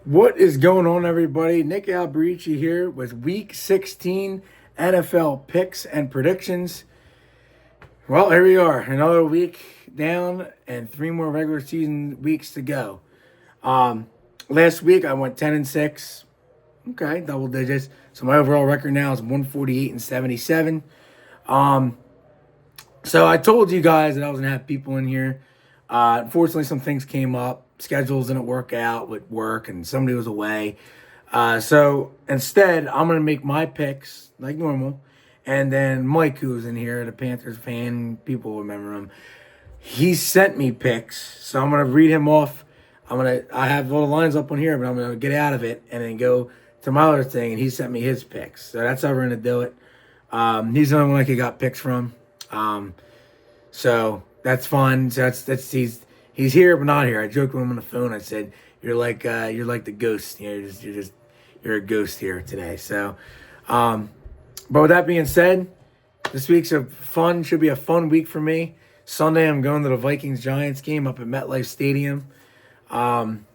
What is going on, everybody? Nick Alberici here with Week 16 NFL picks and predictions. Well, here we are, another week down and three more regular season weeks to go. Um, Last week I went 10-6. Okay, double digits. So my overall record now is 148-77. Um, so I told you guys that I was gonna have people in here. Unfortunately, some things came up. Schedules didn't work out with work, and somebody was away. So instead, I'm gonna make my picks like normal, and then Mike, who's in here, the Panthers fan, people remember him. He sent me picks, so I'm gonna read him off. I have all the lines up on here, but I'm gonna get out of it and then go to my other thing, and he sent me his picks. So that's how we're gonna do it. He's the only one I got picks from. Um, so that's fun. So that's he's here but not here. I joked with him on the phone. I said, you're like the ghost. You know, you're a ghost here today." So, but with that being said, this week's should be a fun week for me. Sunday, I'm going to the Vikings Giants game up at MetLife Stadium. Um,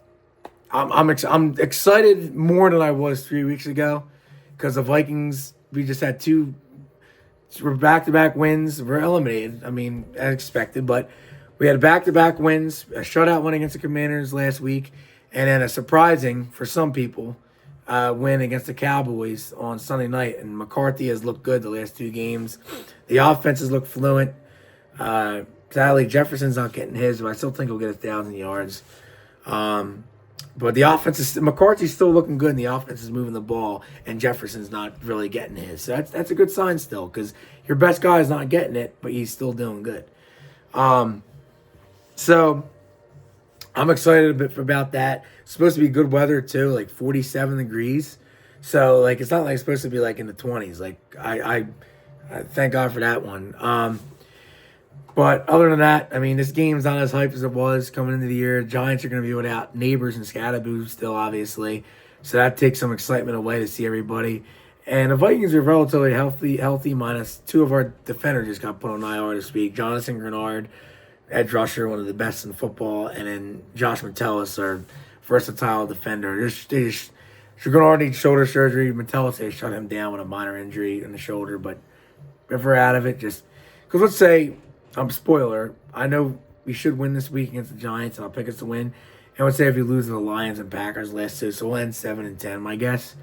I'm excited more than I was 3 weeks ago because the Vikings, we just had two. We're back-to-back wins. We're eliminated. I mean, as expected, but we had back-to-back wins, a shutout win against the Commanders last week, and then a surprising, for some people, win against the Cowboys on Sunday night. And McCarthy has looked good the last two games. The offenses look fluent. Sadly, Jefferson's not getting his, but I still think he'll get 1,000 yards. But the offense is McCarthy's still looking good, and the offense is moving the ball, and Jefferson's not really getting his. So that's a good sign still, because your best guy is not getting it, but he's still doing good. So I'm excited a bit about that. It's supposed to be good weather too, like 47 degrees. So like it's not like it's supposed to be like in the 20s. Like I thank God for that one. But other than that, I mean, this game's not as hype as it was coming into the year. Giants are going to be without Neighbors and Scadaboo still, obviously. So that takes some excitement away to see everybody. And the Vikings are relatively healthy, minus two of our defenders just got put on IR this week. Jonathan Grenard, edge rusher, one of the best in football. And then Josh Metellus, our versatile defender. Grenard needs shoulder surgery. Metellus, they shut him down with a minor injury in the shoulder. But if we're out of it, just because let's say, spoiler, I know we should win this week against the Giants, and I'll pick us to win. And let's say if you lose to the Lions and Packers last two, so we'll end 7-10, my guess.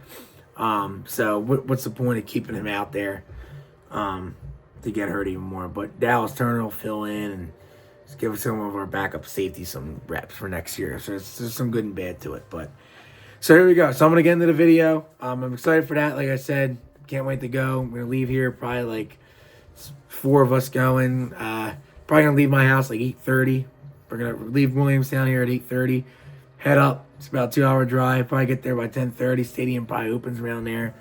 So what's the point of keeping him out there to get hurt even more? But Dallas Turner will fill in and just give some of our backup safety some reps for next year. So there's some good and bad to it. But so here we go. So I'm gonna get into the video. I'm excited for that. Like I said, can't wait to go. I'm gonna leave here probably like four of us going. Probably gonna leave my house like 8:30. We're gonna leave Williamstown here at 8:30. Head up. It's about a 2-hour drive. Probably get there by 10:30. Stadium probably opens around there.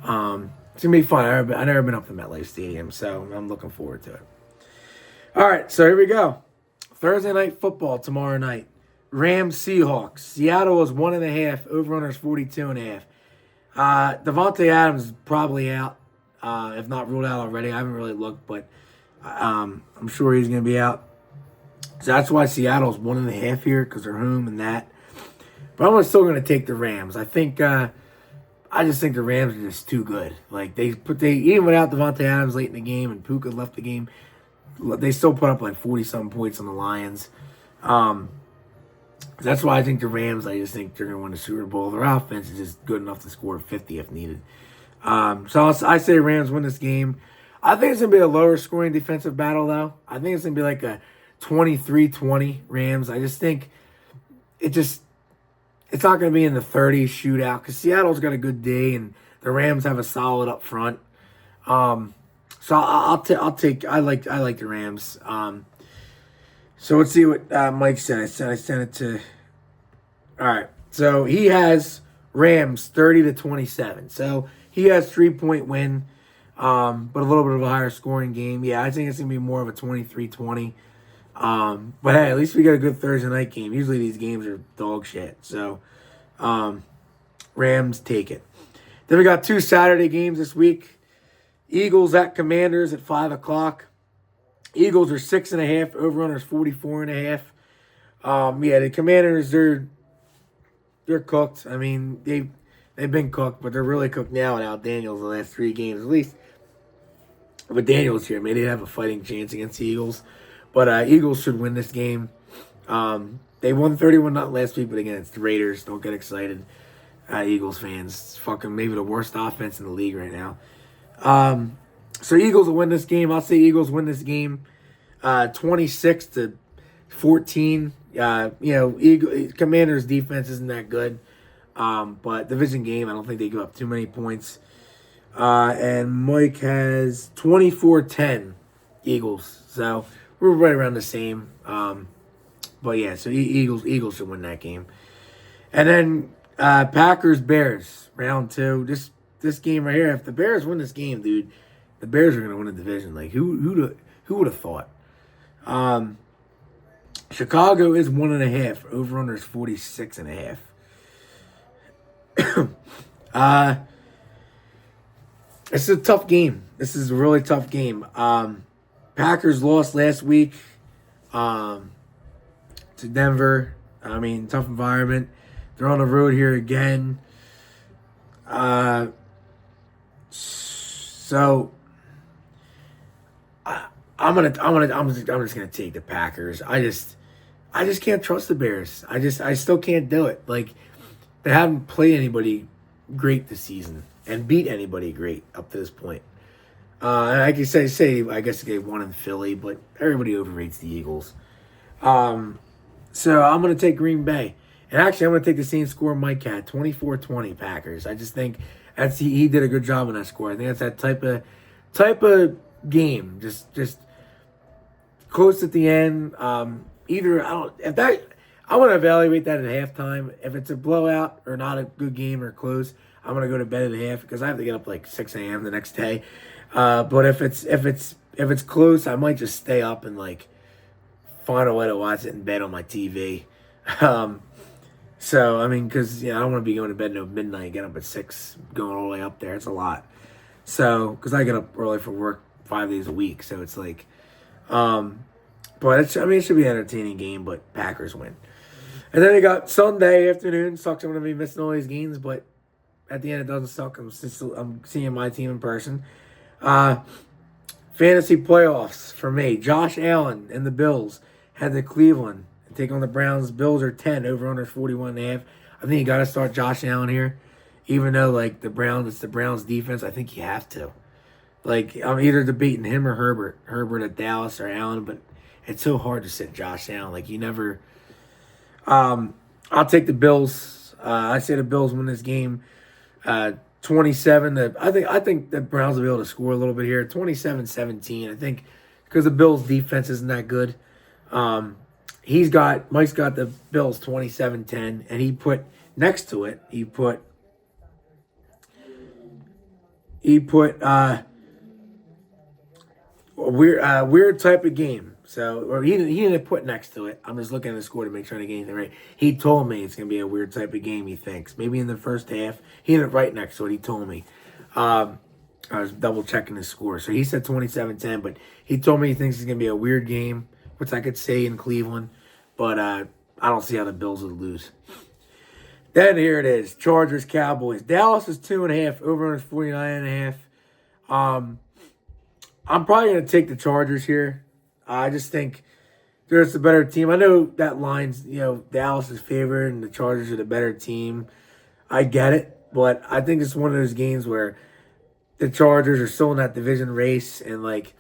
It's gonna be fun. I've never been up to MetLife Stadium, so I'm looking forward to it. All right, so here we go. Thursday night football tomorrow night. Rams Seahawks. Seattle is 1.5. Over/under is 42.5. Devontae Adams is probably out. If not ruled out already. I haven't really looked, but I'm sure he's going to be out. So that's why Seattle's 1.5 here, because they're home and that. But I'm still going to take the Rams. I just think the Rams are just too good. Like they even without Devontae Adams late in the game and Puka left the game, they still put up like 40-something points on the Lions. That's why I think the Rams. I just think they're going to win the Super Bowl. Their offense is just good enough to score 50 if needed. So I say Rams win this game. I think it's going to be a lower scoring defensive battle, though. I think it's going to be like a 23-20 Rams. I just think it's not going to be in the 30s shootout because Seattle's got a good day and the Rams have a solid up front. So I like the Rams. So let's see what Mike said. I sent it to. All right. So he has Rams 30-27. So he has 3-point win, but a little bit of a higher scoring game. Yeah, I think it's going to be more of a 23-20. But hey, at least we got a good Thursday night game. Usually these games are dog shit. So Rams take it. Then we got two Saturday games this week. Eagles at Commanders at 5 o'clock. Eagles are 6.5. Over/under is 44.5. Yeah, the Commanders, they're they're cooked. I mean, they've been cooked, but they're really cooked now without Daniels the last 3 games. At least with Daniels here, maybe they have a fighting chance against the Eagles. But Eagles should win this game. They won 31 not last week, but again, it's the Raiders. Don't get excited, Eagles fans. It's fucking maybe the worst offense in the league right now. So Eagles will win this game. I'll say Eagles win this game 26-14. Commanders' defense isn't that good. But division game, I don't think they give up too many points. And Mike has 24-10 Eagles. So we're right around the same. But yeah, so Eagles should win that game. And then Packers Bears round 2. This game right here. If the Bears win this game, dude, the Bears are gonna win the division. Like who would have thought? Chicago is 1.5. Over under is 46.5. It's a tough game. This is a really tough game. Packers lost last week to Denver. I mean, tough environment. They're on the road here again. So I'm just gonna take the Packers. I just can't trust the Bears. I still can't do it. Like, they haven't played anybody great this season and beat anybody great up to this point. And I can say I guess they won in Philly, but everybody overrates the Eagles. So I'm going to take Green Bay. And actually, I'm going to take the same score Mike had, 24-20 Packers. I just think he did a good job on that score. I think that's that type of game. Just close at the end. I want to evaluate that at halftime. If it's a blowout or not a good game or close, I'm going to go to bed at half because I have to get up like 6 a.m. the next day. But if it's close, I might just stay up and like find a way to watch it in bed on my TV. So I mean, because I don't want to be going to bed until midnight, get up at 6, going all the way up there. It's a lot. So because I get up early for work 5 days a week, so it's like, but it should be an entertaining game. But Packers win. And then we got Sunday afternoon. Sucks I'm going to be missing all these games, but at the end it doesn't suck. I'm seeing my team in person. Fantasy playoffs for me. Josh Allen and the Bills head to Cleveland and take on the Browns. Bills are 10, over under 41.5. I think you got to start Josh Allen here, even though like it's the Browns defense. I think you have to. Like, I'm either debating him or Herbert at Dallas or Allen, but it's so hard to sit Josh Allen. Like, you never. I'll take the Bills. I say the Bills win this game. 27. I think the Browns will be able to score a little bit here. 27-17. I think because the Bills' defense isn't that good. Mike's got the Bills 27-10, and he put next to it. He put a weird type of game. So, or he didn't put next to it. I'm just looking at the score to make sure I get anything right. He told me it's going to be a weird type of game, he thinks. Maybe in the first half. He didn't write next to it. He told me. I was double checking his score. So he said 27-10, but he told me he thinks it's going to be a weird game, which I could say in Cleveland. But I don't see how the Bills would lose. Then here it is. Chargers, Cowboys. Dallas is 2.5. Over under 49.5. I'm probably going to take the Chargers here. I just think they're just a better team. I know that line's, Dallas is favored and the Chargers are the better team. I get it, but I think it's one of those games where the Chargers are still in that division race and, like,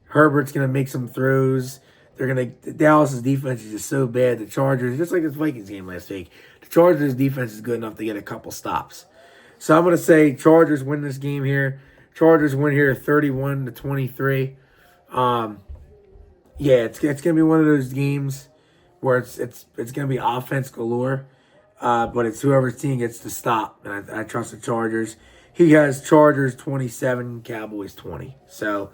Herbert's going to make some throws. Dallas's defense is just so bad. The Chargers, just like this Vikings game last week, the Chargers' defense is good enough to get a couple stops. So I'm going to say Chargers win this game here. Chargers win here 31-23. Yeah, it's gonna be one of those games where it's gonna be offense galore, but it's whoever's team gets to stop, and I trust the Chargers. He has Chargers 27, Cowboys 20. So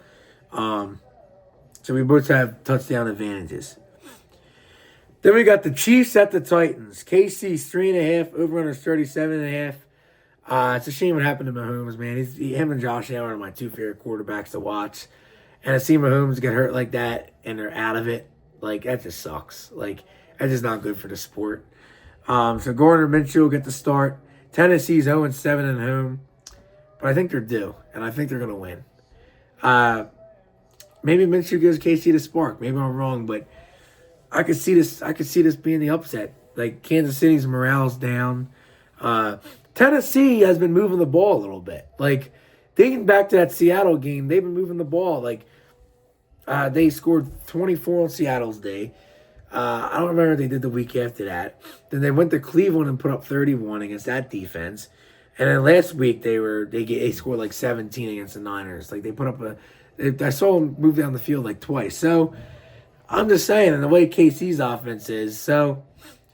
we both have touchdown advantages. Then we got the Chiefs at the Titans. KC's 3.5, over under 37.5. It's a shame what happened to Mahomes, man. Him and Josh Allen are my two favorite quarterbacks to watch. And to see Mahomes get hurt like that and they're out of it, like, that just sucks. Like, that's just not good for the sport. So Gardner Minshew will get the start. Tennessee's 0-7 at home, but I think they're due, and I think they're going to win. Maybe Minshew gives KC the spark. Maybe I'm wrong, but I could see this. I could see this being the upset. Like Kansas City's morale's down. Tennessee has been moving the ball a little bit. Like dating back to that Seattle game, they've been moving the ball. Like they scored 24 on Seattle's day. I don't remember what they did the week after that. Then they went to Cleveland and put up 31 against that defense. And then last week they scored like 17 against the Niners. Like they put up I saw them move down the field like twice. So I'm just saying, and the way KC's offense is, so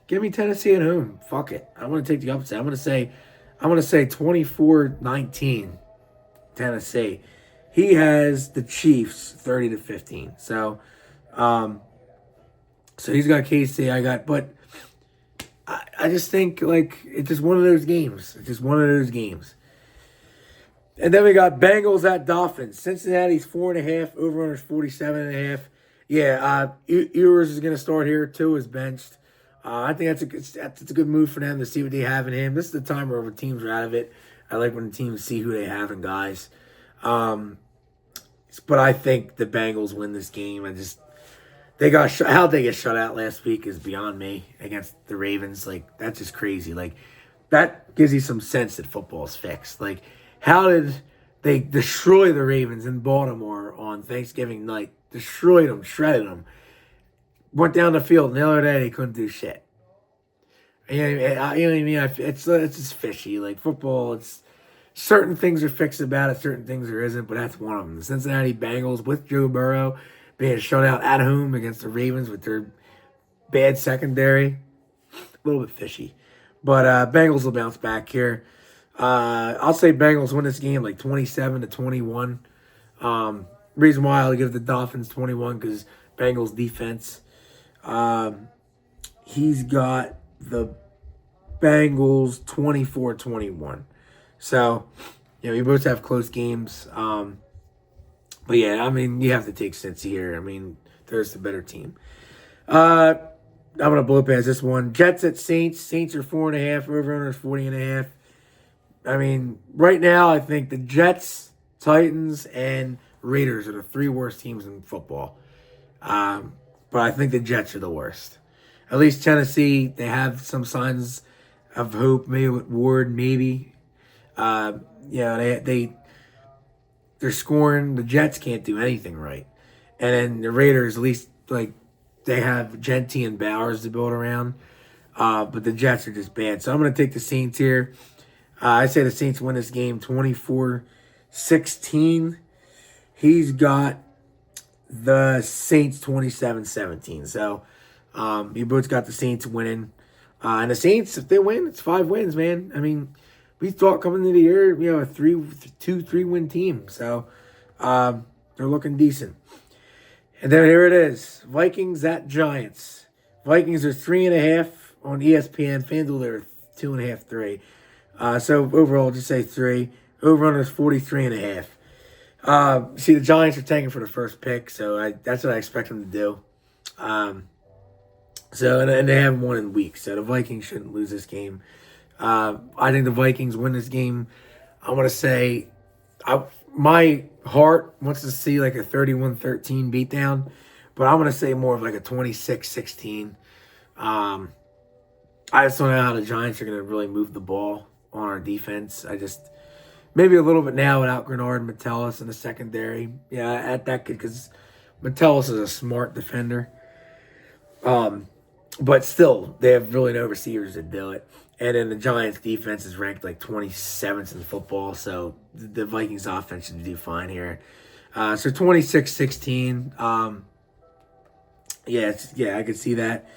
give me Tennessee at home. Fuck it. I want to take the upset. I'm gonna say 24-19 Tennessee. He has the Chiefs 30-15. So he's got KC. But I just think like it's just one of those games. It's just one of those games. And then we got Bengals at Dolphins. Cincinnati's 4.5. Over-under's 47.5. Yeah, Ewers is going to start here too. Is benched. I think that's a good move for them to see what they have in him. This is the time where teams are out of it. I like when the teams see who they have in guys. But I think the Bengals win this game. How they get shut out last week is beyond me against the Ravens. Like that's just crazy. Like that gives you some sense that football is fixed. Like how did they destroy the Ravens in Baltimore on Thanksgiving night? Destroyed them, shredded them. Went down the field, and the other day they couldn't do shit. You know what I mean? It's just fishy. Like football, it's certain things are fixed about it, certain things there isn't, but that's one of them. The Cincinnati Bengals with Joe Burrow being shut out at home against the Ravens with their bad secondary, a little bit fishy. But Bengals will bounce back here. I'll say Bengals win this game like 27-21. Reason why I'll give the Dolphins 21 because Bengals defense. He's got the Bengals 24-21. So, we both have close games. But yeah, I mean, you have to take Cincy here. I mean, there's the better team. I'm gonna blow past this one. Jets at Saints. Saints are 4.5. Over-under is 40.5. I mean, right now, I think the Jets, Titans, and Raiders are the three worst teams in football. But I think the Jets are the worst. At least Tennessee, they have some signs of hope. Maybe with Ward, maybe. They're scoring. The Jets can't do anything right. And then the Raiders, at least, like, they have Gentry and Bowers to build around. But the Jets are just bad. So I'm going to take the Saints here. I say the Saints win this game 24-16. He's got the Saints 27-17. So you both got the Saints winning. And the Saints, if they win, it's 5 wins, man. I mean, we thought coming into the year, a 3-win team. So they're looking decent. And then here it is. Vikings at Giants. Vikings are 3.5 on ESPN. FanDuel, they're 2.5, 3. So overall, just say 3. Over-under is 43.5. See, the Giants are tanking for the first pick, so that's what I expect them to do. And they haven't won in weeks, so the Vikings shouldn't lose this game. I think the Vikings win this game. I want to say, my heart wants to see like a 31-13 beatdown, but I'm going to say more of like a 26-16. I just don't know how the Giants are going to really move the ball on our defense. Maybe a little bit now without Grenard and Metellus in the secondary. Yeah, at that kid, because Metellus is a smart defender. But still, they have really no receivers that do it. And then the Giants' defense is ranked like 27th in football, so the Vikings' offense should do fine here. So 26-16. I could see that.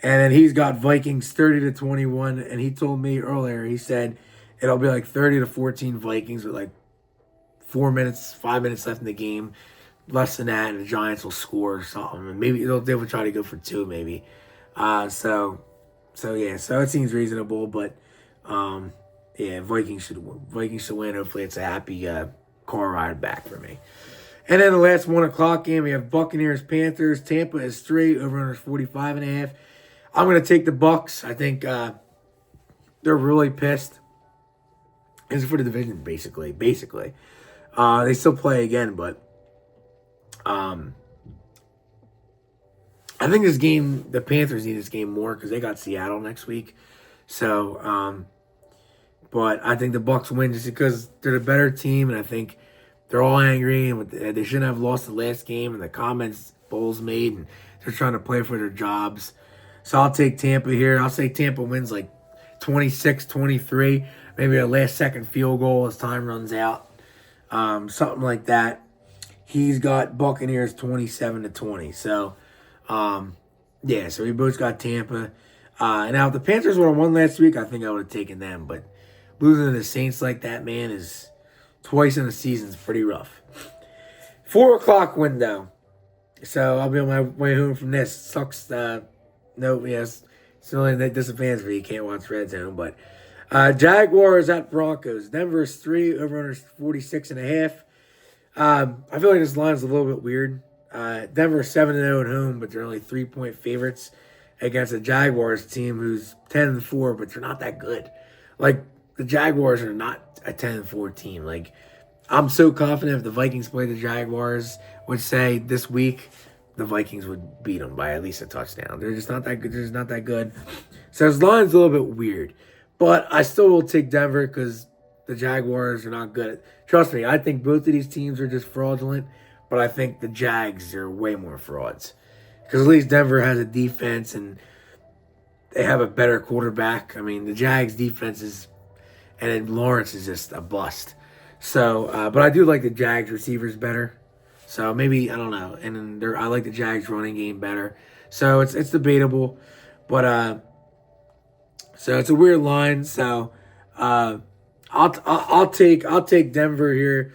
And then he's got Vikings 30-21, and he told me earlier, he said it'll be like 30-14 Vikings with like 5 minutes left in the game. Less than that, and the Giants will score or something. And maybe they will try to go for 2, maybe. So it seems reasonable, but Vikings should win. Hopefully, it's a happy car ride back for me. And then the last 1 o'clock game, we have Buccaneers Panthers. Tampa is 3. Over under 45.5. I'm going to take the Bucks. I think they're really pissed. It's for the division, basically. They still play again, but I think this game, the Panthers need this game more because they got Seattle next week. So, but I think the Bucks win just because they're the better team, and I think they're all angry, and they shouldn't have lost the last game, and the comments Bulls made, and they're trying to play for their jobs. So I'll take Tampa here. I'll say Tampa wins like 26-23, maybe a last-second field goal as time runs out, something like that. He's got Buccaneers 27-20. So, yeah, so we both got Tampa. And now if the Panthers would have won last week, I think I would have taken them. But losing to the Saints like that, man, is twice in a season is pretty rough. 4 o'clock window. So I'll be on my way home from this. Sucks. Yes, it's the only disadvantage for you can't watch Red Zone. But Jaguars at Broncos. Denver's 3, over-under 46.5. I feel like this line is a little bit weird. Denver's 7-0 at home, but they're only 3-point favorites against a Jaguars team who's 10-4, but they're not that good. Like, the Jaguars are not a 10-4 team. Like, I'm so confident if the Vikings play the Jaguars, would say this week the Vikings would beat them by at least a touchdown. They're just not that good. They're just not that good. So this line's a little bit weird. But I still will take Denver because the Jaguars are not good. Trust me, I think both of these teams are just fraudulent, but I think the Jags are way more frauds. Because at least Denver has a defense and they have a better quarterback. I mean, the Jags' defense is, and then Lawrence is just a bust. So, but I do like the Jags receivers better. So maybe, I don't know. And then I like the Jags running game better. So it's debatable. But, so it's a weird line. So, I'll take Denver here,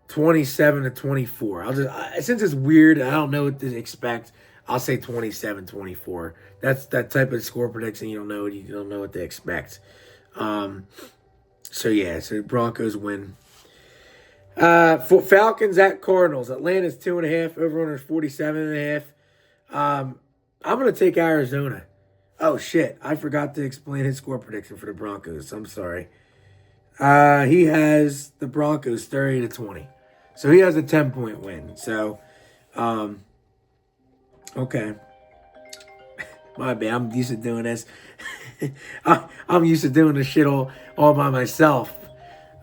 27-24. Since it's weird, I don't know what to expect. I'll say 27-24. That's that type of score prediction. You don't know what to expect. So yeah, so Broncos win. For Falcons at Cardinals. Atlanta's 2.5. Over-under 47.5. I'm gonna take Arizona. Oh shit! I forgot to explain his score prediction for the Broncos. I'm sorry. He has the Broncos 30-20. So he has a 10-point win. So, okay. My bad. I'm used to doing this. I'm used to doing this shit all by myself.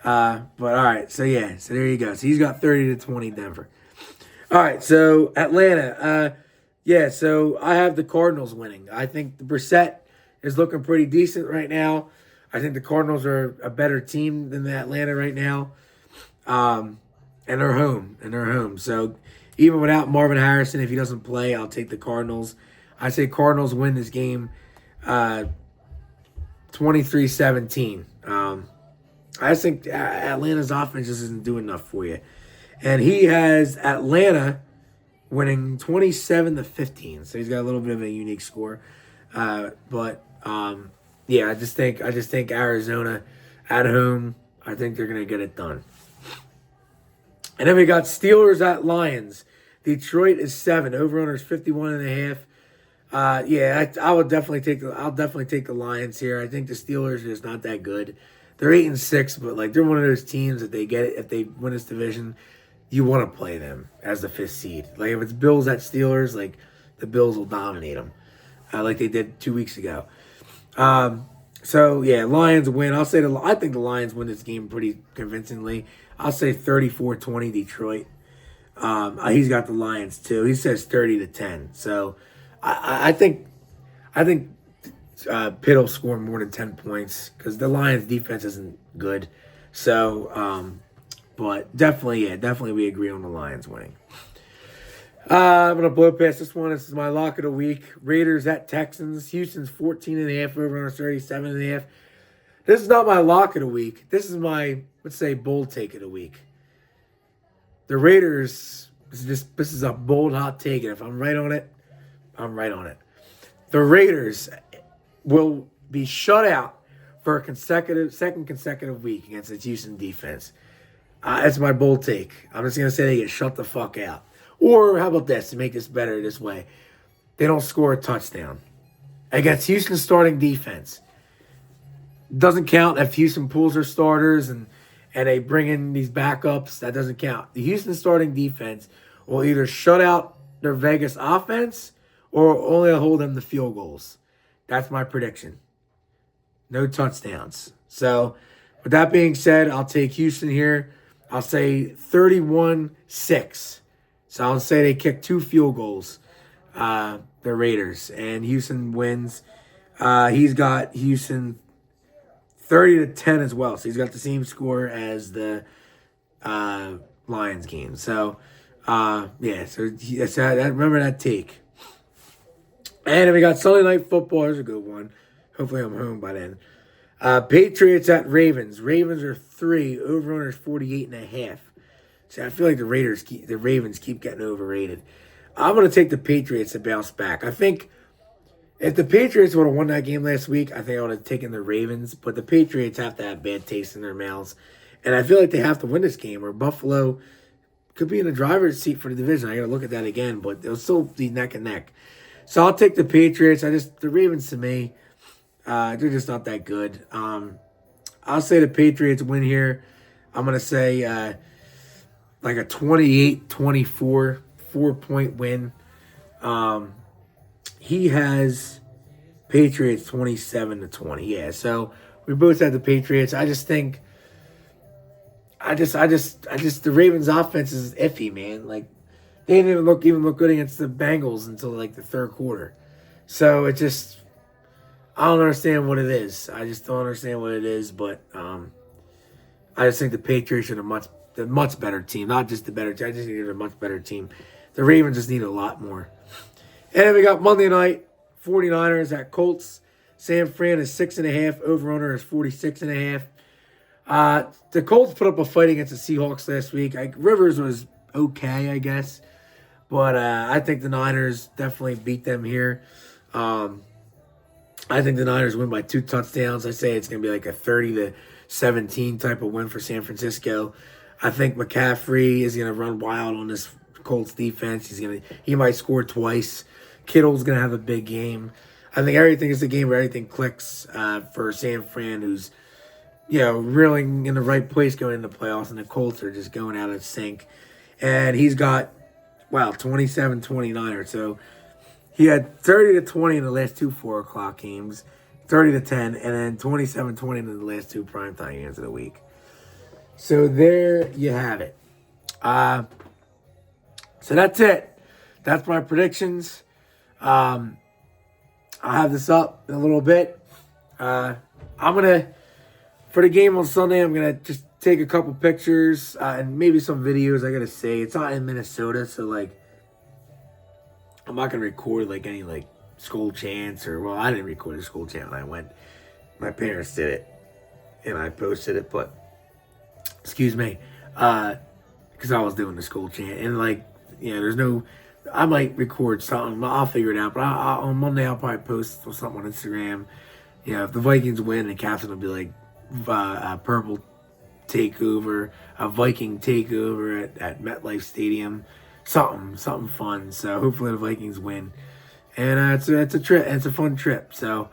But all right. So yeah. So there you go. So he's got 30-20 Denver. All right. So Atlanta. Yeah. So I have the Cardinals winning. I think the Brissett is looking pretty decent right now. I think the Cardinals are a better team than the Atlanta right now. And they're home. So even without Marvin Harrison, if he doesn't play, I'll take the Cardinals. I say Cardinals win this game 23-17. I just think Atlanta's offense just isn't doing enough for you. And he has Atlanta winning 27-15. So he's got a little bit of a unique score. Yeah, I just think Arizona at home, I think they're going to get it done. And then we got Steelers at Lions. Detroit is 7. Over-under is 51.5. Yeah, I'll definitely take the Lions here. I think the Steelers are just not that good. They're 8-6, but like they're one of those teams that if they win this division, you want to play them as the 5th seed. Like if it's Bills at Steelers, like the Bills will dominate them, like they did 2 weeks ago. So yeah, Lions win. I think the Lions win this game pretty convincingly. I'll say 34-20 Detroit. He's got the Lions too. He says 30-10. So I think Pitt will score more than 10 points because the Lions defense isn't good. So, but definitely we agree on the Lions winning. I'm going to blow past this one. This is my lock of the week. Raiders at Texans. Houston's 14.5, over 37.5. This is not my lock of the week. This is my, let's say, bold take of the week. The Raiders, this is a bold hot take, and if I'm right on it, I'm right on it. The Raiders will be shut out for a second consecutive week against the Houston defense. That's my bold take. I'm just going to say they get shut the fuck out. Or how about this, to make this better this way? They don't score a touchdown. against Houston's starting defense. Doesn't count if Houston pulls their starters and they bring in these backups. That doesn't count. The Houston starting defense will either shut out their Vegas offense or only hold them to field goals. That's my prediction. No touchdowns. So, with that being said, I'll take Houston here. I'll say 31-6. So, I'll say they kick 2 field goals, the Raiders, and Houston wins. He's got Houston 30-10 as well. So, he's got the same score as the Lions game. So, yeah. So, remember that take. And we got Sunday Night Football. There's a good one. Hopefully I'm home by then. Patriots at Ravens. Ravens are 3. Over-under is 48.5. See, I feel like the Ravens keep getting overrated. I'm going to take the Patriots to bounce back. I think if the Patriots would have won that game last week, I think I would have taken the Ravens. But the Patriots have to have bad taste in their mouths. And I feel like they have to win this game, or Buffalo could be in the driver's seat for the division. I got to look at that again, but they'll still be neck and neck. So I'll take the Patriots. The Ravens to me, they're just not that good. I'll say the Patriots win here. I'm going to say like a 28-24, 4-point win. He has Patriots 27-20. Yeah, so we both have the Patriots. I just think the Ravens offense is iffy, man. Like, they didn't even look good against the Bengals until like the third quarter. So it just, I don't understand what it is. I just don't understand what it is. But I just think the Patriots are the much better team. Not just the better team. I just think they're a much better team. The Ravens just need a lot more. And then we got Monday night, 49ers at Colts. San Fran is 6.5. Over-under is 46.5. The Colts put up a fight against the Seahawks last week. Rivers was okay, I guess. But I think the Niners definitely beat them here. I think the Niners win by 2 touchdowns. I say it's going to be like a 30-17 type of win for San Francisco. I think McCaffrey is going to run wild on this Colts defense. He might score twice. Kittle's going to have a big game. I think everything is a game where everything clicks for San Fran, who's really in the right place going into the playoffs, and the Colts are just going out of sync. And he's got 27-29 or so. He had 30-20 in the last 2 4 o'clock games, 30-10, and then 27-20 in the last 2 primetime games of the week. So there you have it. So that's it. That's my predictions. I'll have this up in a little bit. For the game on Sunday, I'm going to just take a couple pictures and maybe some videos. I got to say, it's not in Minnesota, so I'm not going to record any school chants I didn't record a school chant when I went. My parents did it and I posted it, but excuse me, because I was doing the school chant and I might record something. I'll figure it out, but on Monday I'll probably post something on Instagram. If the Vikings win, the captain will be like purple takeover, a Viking takeover at MetLife Stadium. Something fun. So hopefully the Vikings win, and it's a trip. It's a fun trip. So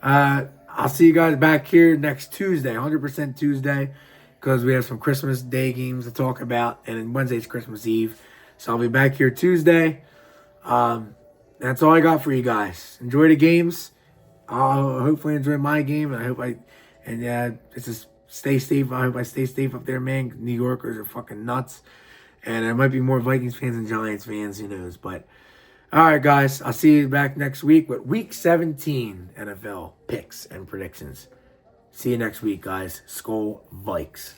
I'll see you guys back here next Tuesday, 100% Tuesday, because we have some Christmas Day games to talk about, and then Wednesday's Christmas Eve. So I'll be back here Tuesday. That's all I got for you guys. Enjoy the games. I'll hopefully enjoy my game, and just stay safe. I hope I stay safe up there, man. New Yorkers are fucking nuts. And there might be more Vikings fans than Giants fans, who knows. But, all right, guys, I'll see you back next week with Week 17 NFL picks and predictions. See you next week, guys. Skol Vikes.